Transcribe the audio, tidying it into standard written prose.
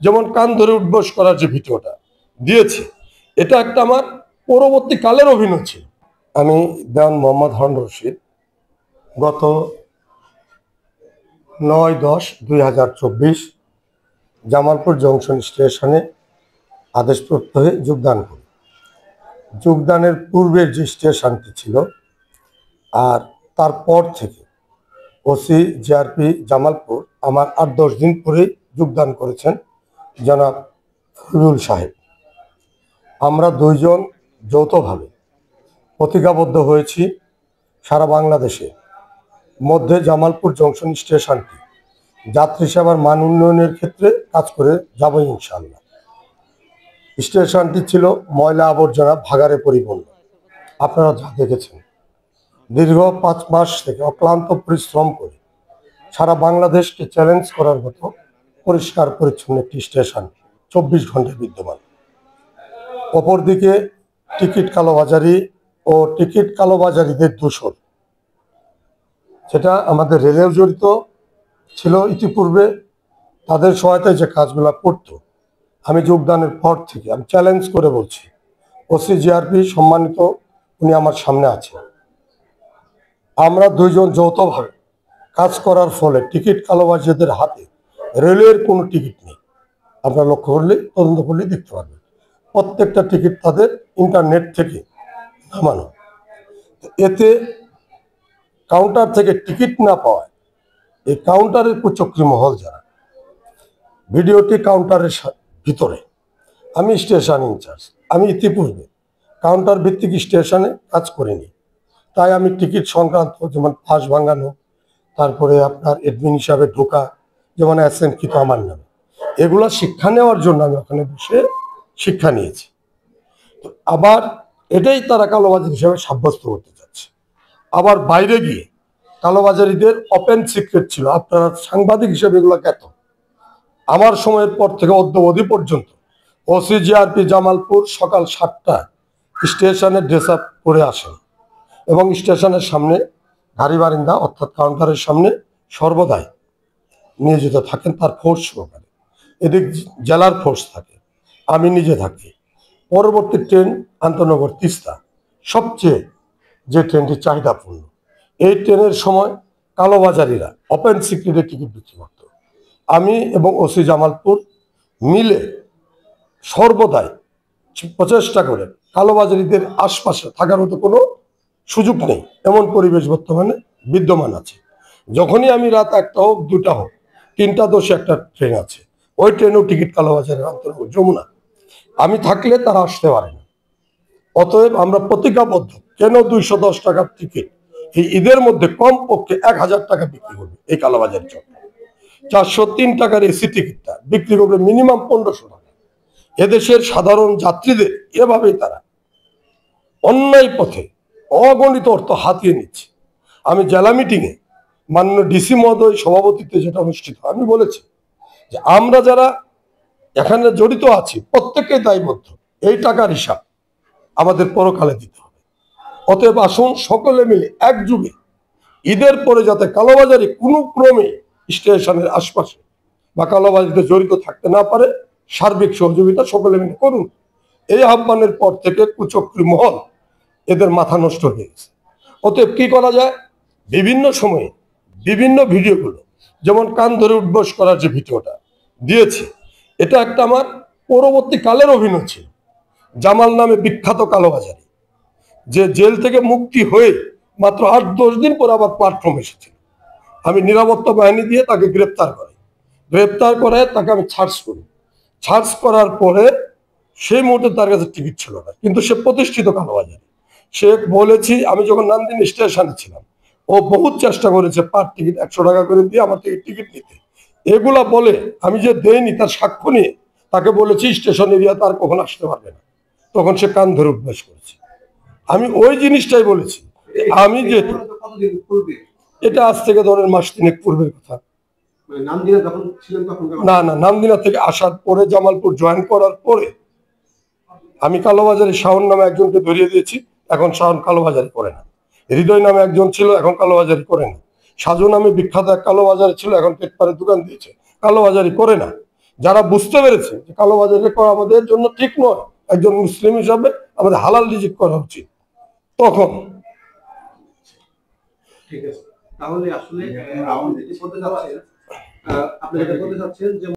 যেমন কান ধরে উঠবোস করার যে ভিডিওটা দিয়েছে, এটা একটা আমার পরবর্তীকালের অভিনয় ছিল। আমি দেওয়ান মোহাম্মদ হারুন রশিদ গত 9-10-2024 জামালপুর জংশন স্টেশনে আদেশপ্রাপ্ত হয়ে যোগদান করি। যোগদানের পূর্বের যে স্টেশনটি ছিল আর তারপর থেকে ওসি জিআরপি জামালপুর আমার 8-10 দিন পরে যোগদান করেছেন জনাব ফজলুল সাহেব। আমরা দুইজন যৌথভাবে প্রতিজ্ঞাবদ্ধ হয়েছি সারা বাংলাদেশে মধ্যে জামালপুর জংশন স্টেশনটি যাত্রী সেবার মান উন্নয়নের ক্ষেত্রে কাজ করে যাব ইনশাআল্লাহ। স্টেশনটি ছিল ময়লা আবর্জনা ভাগাড়ে পরিপূর্ণ। আপনারা যা দেখেছেন, দীর্ঘ 5 মাস থেকে অক্লান্ত পরিশ্রম করে সারা বাংলাদেশকে চ্যালেঞ্জ করার মতো পরিষ্কার পরিচ্ছন্ন একটি স্টেশন 24 ঘন্টায় বিদ্যমান। অপরদিকে টিকিট কালোবাজারি ও টিকিট কালোবাজারিদের দূষণ, সেটা আমাদের রেলেও জড়িত ছিল ইতিপূর্বে। তাদের সহায়তায় যে কাজগুলো করতো, আমি যোগদানের পর থেকে আমি চ্যালেঞ্জ করে বলছি, ওসি জিআরপি সম্মানিত উনি আমার সামনে আছেন, আমরা দুইজন যৌথভাবে কাজ করার ফলে টিকিট কালোবাজারদের হাতে রেলের কোনো টিকিট নেই। আপনারা লক্ষ্য করলে তদন্ত করলে দেখতে পারবেন প্রত্যেকটা টিকিট তাদের ইন্টারনেট থেকে নামানো। এতে কাউন্টার থেকে টিকিট না পাওয়ায় এই কাউন্টারের কুচক্রী মহল যারা, ভিডিওটি কাউন্টারের ভিতরে, আমি স্টেশন ইনচার্জ, আমি ইতিপূর্বে কাউন্টার ভিত্তিক স্টেশনে কাজ করিনি, তাই আমি টিকিট সংক্রান্ত যেমন পাস ভাঙানো, তারপরে আপনার এডমিন হিসাবে ঢোকা, যেমন অ্যাসেম্বলিত আমার নামে, এগুলো শিক্ষা নেওয়ার জন্য আমি ওখানে বসে শিক্ষা নিয়েছি। তো আবার এটাই তারা কালোবাজার হিসাবে সাব্যস্ত করতে চাচ্ছে। আবার বাইরে গিয়ে কালোবাজারিদের ওপেন সিক্রেট ছিল, আপনারা সাংবাদিক হিসেবে এগুলো জ্ঞাত। আমার সময়ের পর থেকে অদ্যাবধি পর্যন্ত ওসি জিআরপি জামালপুর সকাল 7টায় স্টেশনে ড্রেস আপ করে আসেন এবং স্টেশনের সামনে গাড়ি বারিন্দা অর্থাৎ কাউন্টারের সামনে সর্বদাই নিয়োজিত থাকেন তার ফোর্স সহকারে। এদিক জেলার ফোর্স থাকে, আমি নিজে থাকি। পরবর্তী ট্রেন আন্তনগর তিস্তা, সবচেয়ে যে ট্রেনটি চাহিদাপূর্ণ, এই ট্রেনের সময় কালোবাজারিরা ওপেন সিক্রেটে টিকিট বিক্রি করত। আমি এবং ওসি জামালপুর মিলে সর্বদাই প্রচেষ্টা করে কালোবাজারিদের আশপাশে থাকার মতো কোনো সুযোগ নেই এমন পরিবেশ বর্তমানে বিদ্যমান আছে। যখনই আমি রাত 1টা হোক 2টা হোক, 3টা-10 একটা ট্রেন আছে, ওই ট্রেনেও টিকিট কালোবাজারের অন্তর্গত যমুনা, আমি থাকলে তারা আসতে পারে না। অতএব আমরা প্রতিজ্ঞাবদ্ধ, কেন 210 টাকার টিকিট এই ঈদের মধ্যে কমপক্ষে 1000 টাকা বিক্রি করবে এই কালোবাজার জন্য। 403 টাকার এসি টিকিটটা বিক্রি করবে মিনিমাম 1500 টাকা। এদেশের সাধারণ যাত্রীদের এভাবেই তারা অন্যায় পথে অগণিত অর্থ হাতিয়ে নিচ্ছে। আমি জেলা মিটিংয়ে মাননীয় ডিসি মহোদয় সভাপতিত্বে যেটা অনুষ্ঠিত, আমি বলেছি যে আমরা যারা এখানে জড়িত আছি প্রত্যেকেই দায়বদ্ধ, এই টাকার হিসাব আমাদের পরকালে দিতে হবে। অতএব আসুন সকলে মিলে একযোগে ঈদের পরে যাতে কালোবাজারি কোনো ক্রমে স্টেশনের আশপাশে বা কালোবাজারিতে জড়িত থাকতে না পারে, সার্বিক সহযোগিতা সকলে মিলে করুন। এই আহ্বানের পর থেকে কুচক্রী মহল এদের মাথা নষ্ট হয়ে গেছে। অতএব কি করা যায়, বিভিন্ন সময়ে বিভিন্ন ভিডিওগুলো, যেমন কান ধরে উঠবোস করার যে ভিডিওটা দিয়েছে, এটা একটা আমার পরবর্তীকালের অভিনয় ছিল। জামাল নামে বিখ্যাত কালোবাজারি যে জেল থেকে মুক্তি হয়ে মাত্র 8-10 দিন পর আবার প্ল্যাটফর্মে এসেছিল, আমি নিরাপত্তা বাহিনী দিয়ে তাকে গ্রেপ্তার করে তাকে আমি সার্চ করার পরে সেই মুহূর্তে তার কাছে টিকিট ছিল না, কিন্তু সে প্রতিষ্ঠিত কালোবাজারি। সে বলেছি, আমি যখন নান্দিনী স্টেশনে ছিলাম, ও বহুত চেষ্টা করেছে পার টিকিট 100 টাকা করে দিয়ে আমার থেকে টিকিট নিতে। এগুলা বলে আমি যে দেইনি তার সাক্ষ্য নিয়ে তাকে বলেছি স্টেশন এরিয়া তার কখন আসতে পারবে না, তখন সে কান ধরে উঠবাস করেছে। আমি ওই জিনিসটাই বলেছি, আমি যে এটা আজ থেকে ধরেন মাস 3 পূর্বের কথা। না, নামদিনা থেকে আসার পরে জামালপুর জয়েন করার পরে আমি কালোবাজারি শাওন নামে একজনকে ধরিয়ে দিয়েছি, এখন শাওন কালোবাজারি করে না। হৃদয় নামে একজন ছিল, এখন কালোবাজারি করে না। সাজু নামে বিখ্যাত এক কালোবাজারি ছিল, এখন পেটপাড়ের দোকান দিয়েছে, কালোবাজারি করে না। যারা বুঝতে পেরেছে যে কালোবাজারি করা আমাদের জন্য ঠিক নয়, একজন মুসলিম হিসাবে আমাদের হালাল রিজিক করা উচিত, তখন ঠিক আছে। তাহলে আসলে আপনি যেটা বলতে চাচ্ছেন যে